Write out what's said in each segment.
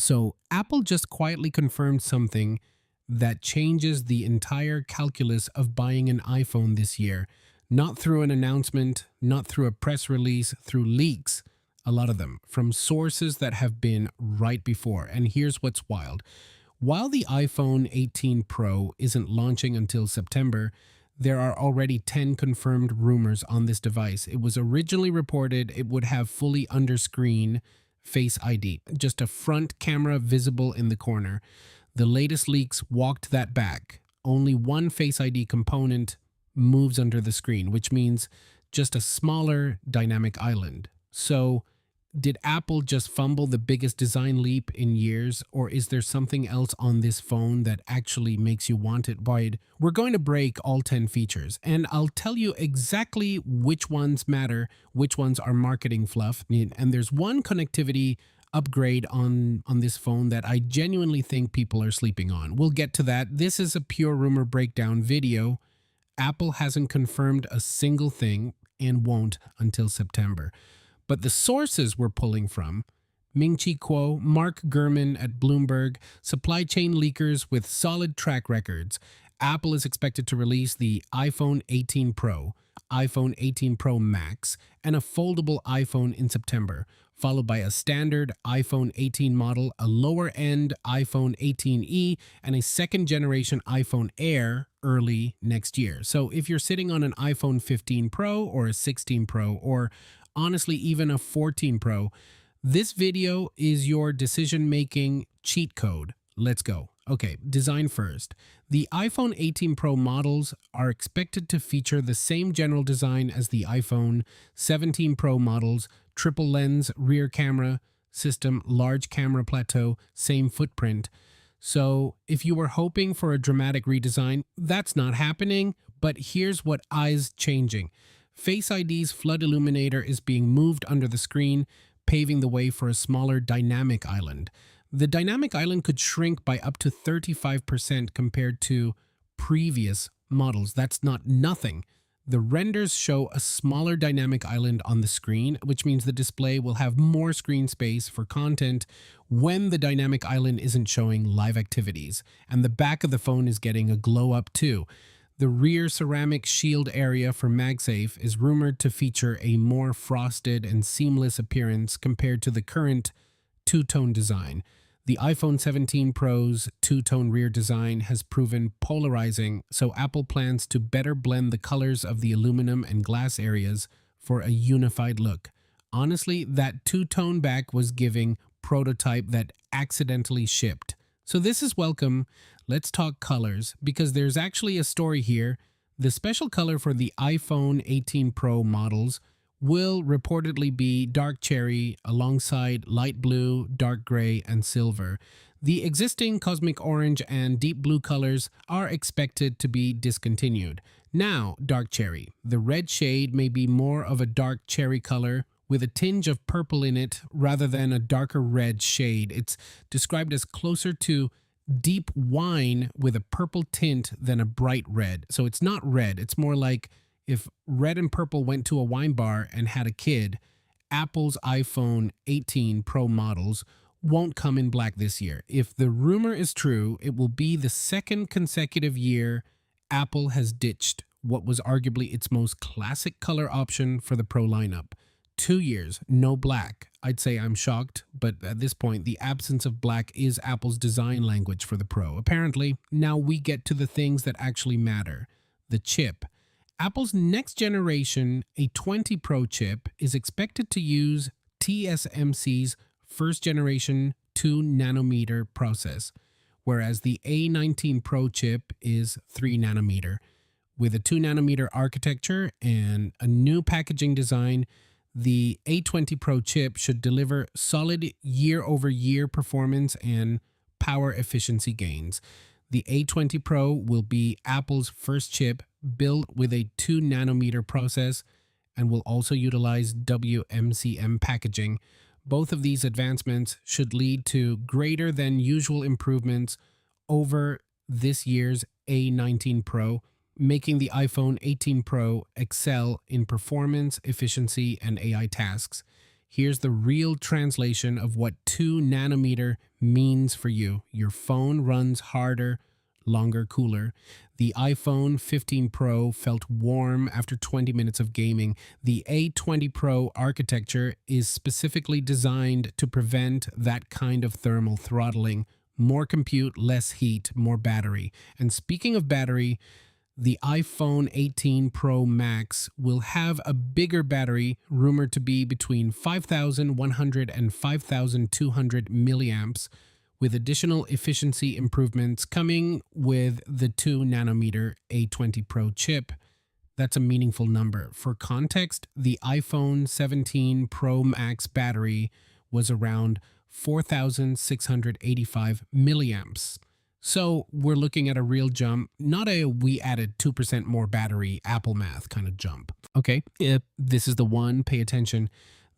So, Apple just quietly confirmed something that changes the entire calculus of buying an iPhone this year. Not through an announcement, not through a press release, through leaks, a lot of them from sources that have been right before. And here's what's wild. While the iPhone 18 Pro isn't launching until September, there are already 10 confirmed rumors on this device. It was originally reported it would have fully underscreen Face ID, just a front camera visible in the corner. The latest leaks walked that back. Only one Face ID component moves under the screen, which means just a smaller dynamic island. So, did Apple just fumble the biggest design leap in years, or is there something else on this phone that actually makes you want it? Boyd, we're going to break all 10 features, and I'll tell you exactly which ones matter, which ones are marketing fluff, and there's one connectivity upgrade on this phone that I genuinely think people are sleeping on. We'll get to that. This is a pure rumor breakdown video. Apple hasn't confirmed a single thing and won't until September. But the sources we're pulling from, Ming-Chi Kuo, Mark Gurman at Bloomberg, supply chain leakers with solid track records. Apple is expected to release the iPhone 18 Pro, iPhone 18 Pro Max, and a foldable iPhone in September, followed by a standard iPhone 18 model, a lower-end iPhone 18e, and a second-generation iPhone Air early next year. So if you're sitting on an iPhone 15 Pro or a 16 Pro or honestly even a 14 Pro, this video is your decision-making cheat code. Let's go. Okay, design first. The iPhone 18 Pro models are expected to feature the same general design as the iPhone 17 Pro models, triple lens rear camera system, large camera plateau, same footprint. So if you were hoping for a dramatic redesign, that's not happening, but here's what is changing. Face ID's flood illuminator is being moved under the screen, paving the way for a smaller dynamic island. The dynamic island could shrink by up to 35% compared to previous models. That's not nothing. The renders show a smaller dynamic island on the screen, which means the display will have more screen space for content when the dynamic island isn't showing live activities. And the back of the phone is getting a glow up too. The rear ceramic shield area for MagSafe is rumored to feature a more frosted and seamless appearance compared to the current two-tone design. The iPhone 17 Pro's two-tone rear design has proven polarizing, so Apple plans to better blend the colors of the aluminum and glass areas for a unified look. Honestly, that two-tone back was giving prototype that accidentally shipped. So this is welcome. Let's talk colors, because there's actually a story here. The special color for the iPhone 18 Pro models will reportedly be dark cherry alongside light blue, dark gray, and silver. The existing cosmic orange and deep blue colors are expected to be discontinued. Now, dark cherry. The red shade may be more of a dark cherry color with a tinge of purple in it rather than a darker red shade. It's described as closer to deep wine with a purple tint than a bright red. So it's not red. It's more like if red and purple went to a wine bar and had a kid. Apple's iPhone 18 Pro models won't come in black this year. If the rumor is true, it will be the second consecutive year Apple has ditched what was arguably its most classic color option for the Pro lineup. 2 years, no black. I'd say I'm shocked, but at this point, the absence of black is Apple's design language for the Pro. Apparently, now we get to the things that actually matter. The chip. Apple's next generation A20 Pro chip is expected to use TSMC's first generation 2 nanometer process, whereas the A19 Pro chip is 3 nanometer. With a 2 nanometer architecture and a new packaging design, the A20 Pro chip should deliver solid year-over-year performance and power efficiency gains. The A20 Pro will be Apple's first chip built with a 2 nanometer process and will also utilize WMCM packaging. Both of these advancements should lead to greater than usual improvements over this year's A19 Pro, making the iPhone 18 Pro excel in performance, efficiency, and AI tasks. Here's the real translation of what 2 nanometer means for you. Your phone runs harder, longer, cooler. The iPhone 15 Pro felt warm after 20 minutes of gaming. The A20 Pro architecture is specifically designed to prevent that kind of thermal throttling. More compute, less heat, more battery. And speaking of battery, the iPhone 18 Pro Max will have a bigger battery, rumored to be between 5,100 and 5,200 milliamps, with additional efficiency improvements coming with the 2 nanometer A20 Pro chip. That's a meaningful number. For context, the iPhone 17 Pro Max battery was around 4,685 milliamps. So we're looking at a real jump, not a we added 2% more battery Apple math kind of jump. Okay, this is the one, pay attention.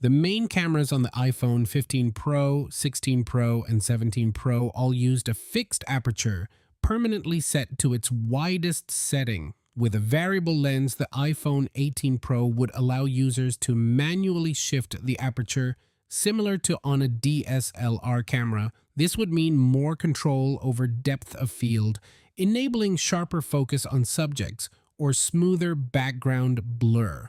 The main cameras on the iPhone 15 Pro, 16 Pro, and 17 Pro all used a fixed aperture, permanently set to its widest setting. With a variable lens, the iPhone 18 Pro would allow users to manually shift the aperture, similar to on a DSLR camera. This would mean more control over depth of field, enabling sharper focus on subjects or smoother background blur.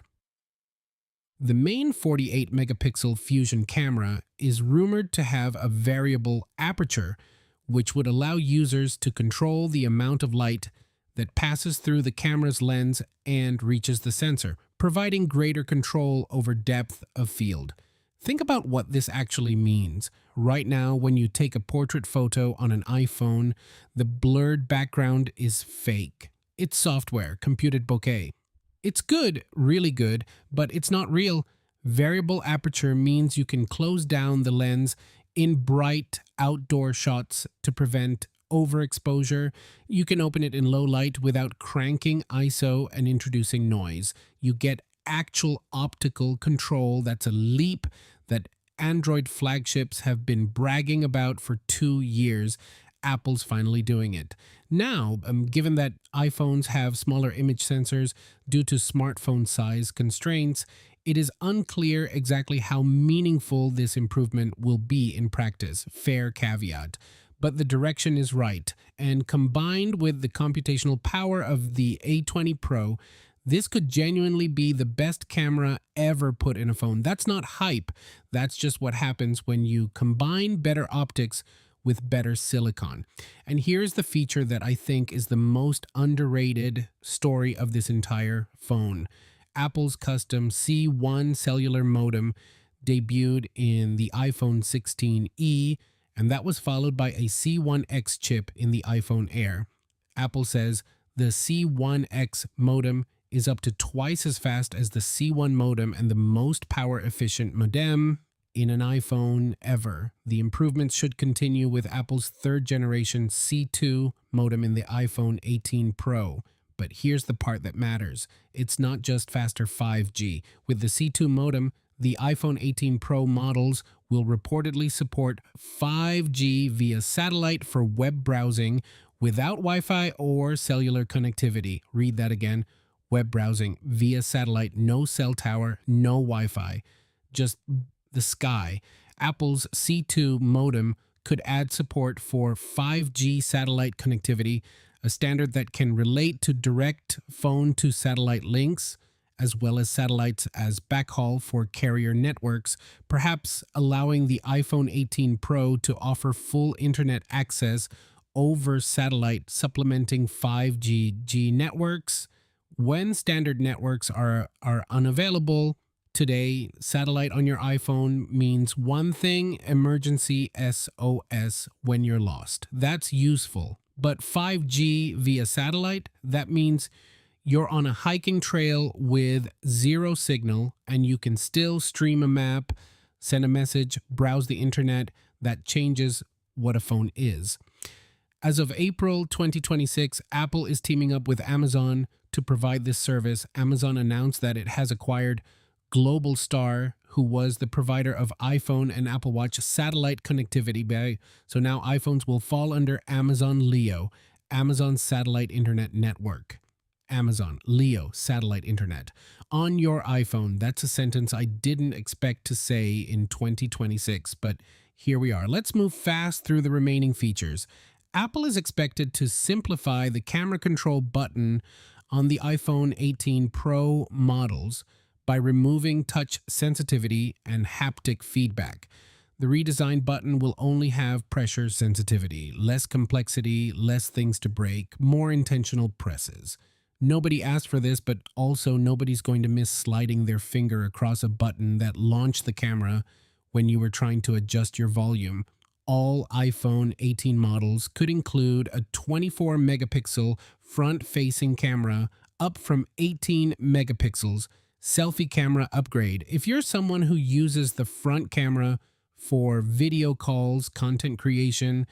The main 48 megapixel Fusion camera is rumored to have a variable aperture, which would allow users to control the amount of light that passes through the camera's lens and reaches the sensor, providing greater control over depth of field. Think about what this actually means. Right now, when you take a portrait photo on an iPhone, the blurred background is fake. It's software, computed bokeh. It's good, really good, but it's not real. Variable aperture means you can close down the lens in bright outdoor shots to prevent overexposure. You can open it in low light without cranking ISO and introducing noise. You get actual optical control. That's a leap that Android flagships have been bragging about for 2 years. Apple's finally doing it. Now, given that iPhones have smaller image sensors due to smartphone size constraints, it is unclear exactly how meaningful this improvement will be in practice. Fair caveat. But the direction is right, and combined with the computational power of the A20 Pro, this could genuinely be the best camera ever put in a phone. That's not hype. That's just what happens when you combine better optics with better silicon. And here's the feature that I think is the most underrated story of this entire phone. Apple's custom C1 cellular modem debuted in the iPhone 16e, and that was followed by a C1X chip in the iPhone Air. Apple says the C1X modem is up to twice as fast as the C1 modem and the most power-efficient modem in an iPhone ever. The improvements should continue with Apple's third-generation C2 modem in the iPhone 18 Pro. But here's the part that matters. It's not just faster 5G. With the C2 modem, the iPhone 18 Pro models will reportedly support 5G via satellite for web browsing without Wi-Fi or cellular connectivity. Read that again. Web browsing via satellite, no cell tower, no Wi-Fi, just the sky. Apple's C2 modem could add support for 5G satellite connectivity, a standard that can relate to direct phone-to-satellite links, as well as satellites as backhaul for carrier networks, perhaps allowing the iPhone 18 Pro to offer full internet access over satellite, supplementing 5G networks. When standard networks are unavailable today, satellite on your iPhone means one thing: emergency SOS when you're lost. That's useful. But 5G via satellite, that means you're on a hiking trail with zero signal and you can still stream a map, send a message, browse the internet. That changes what a phone is. As of April 2026, Apple is teaming up with Amazon to provide this service. Amazon announced that it has acquired Global Star, who was the provider of iPhone and Apple Watch satellite connectivity. So now iPhones will fall under Amazon Leo, Amazon's satellite internet network. Amazon, Leo, satellite internet. On your iPhone. That's a sentence I didn't expect to say in 2026, but here we are. Let's move fast through the remaining features. Apple is expected to simplify the camera control button on the iPhone 18 Pro models by removing touch sensitivity and haptic feedback. The redesigned button will only have pressure sensitivity, less complexity, less things to break, more intentional presses. Nobody asked for this, but also nobody's going to miss sliding their finger across a button that launched the camera when you were trying to adjust your volume. All iPhone 18 models could include a 24 megapixel front-facing camera up from 18 megapixels, selfie camera upgrade. If you're someone who uses the front camera for video calls, content creation,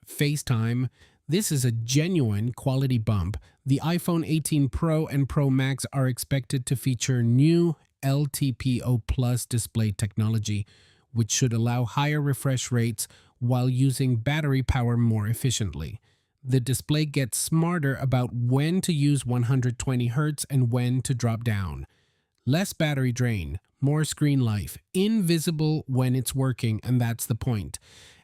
FaceTime, this is a genuine quality bump. The iPhone 18 Pro and Pro Max are expected to feature new LTPO Plus display technology, which should allow higher refresh rates while using battery power more efficiently. The display gets smarter about when to use 120 Hz and when to drop down. Less battery drain, more screen life, invisible when it's working, and that's the point.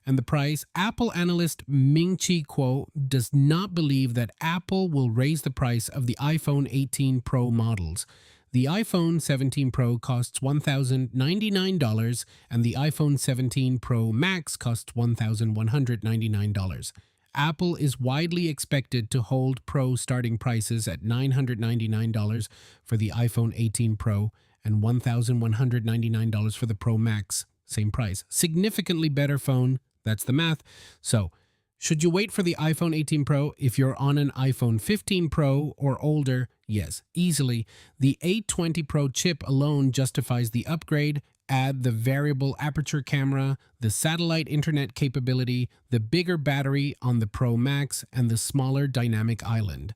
And the price, Apple analyst Ming-Chi Kuo does not believe that Apple will raise the price of the iPhone 18 Pro models. The iPhone 17 Pro costs $1,099 and the iPhone 17 Pro Max costs $1,199. Apple is widely expected to hold Pro starting prices at $999 for the iPhone 18 Pro and $1,199 for the Pro Max, same price. Significantly better phone, that's the math. So, should you wait for the iPhone 18 Pro if you're on an iPhone 15 Pro or older? Yes, easily. The A20 Pro chip alone justifies the upgrade. Add the variable aperture camera, the satellite internet capability, the bigger battery on the Pro Max, and the smaller dynamic island.